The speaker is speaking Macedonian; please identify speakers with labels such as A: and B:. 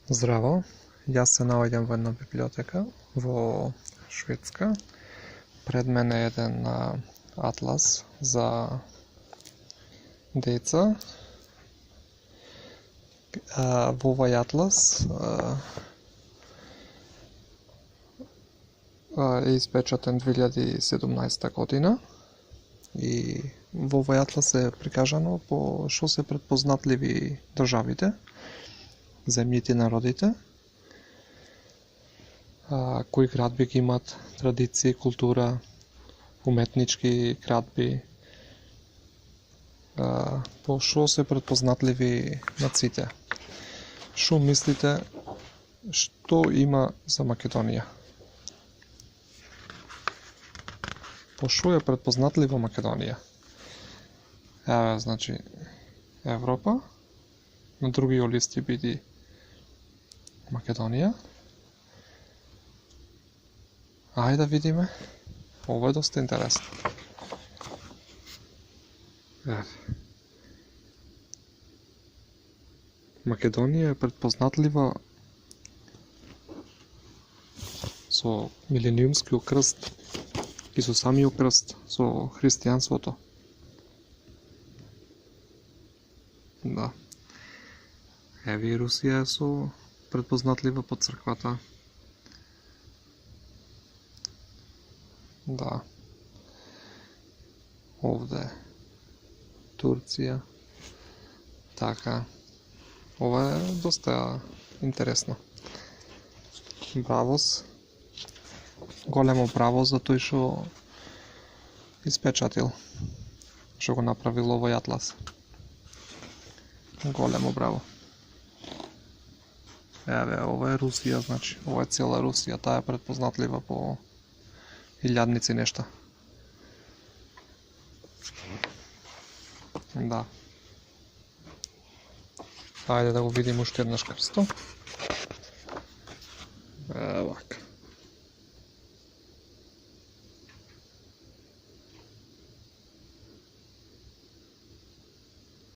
A: Здраво, јас се наоѓам во една библиотека во Шведска. Пред мене е еден атлас за деца. Во овој атлас е испечатен 2017 година и во овој атлас е прикажано по што се претпознатливи државите, земјите и народите, кои крадби ги имат, традиции, култура, уметнички крадби, по што се претпознатливи нациите. Што мислите, што има за Македонија? По што е претпознатлива Македонија? Еве, значи, Европа, на другиот лист ќе биде Македонија. Ајде да видиме. Ова е доста интересно. Македонија е претпознатлива со милениумскиот крст и со самиот крст, со христијанството. Да. Еве и Русија е со претпознатлива по црквата. Да. Овде Турција. Така. Ова е доста интересно. Бравос. Големо браво за тој што испечатил, што го направил овој атлас. Големо браво. Еве, ова е Русија, значи, ова е цела Русија, таа е претпознатлива по илјадници нешта. Да. Ајде да го видим уште еднаш крстот.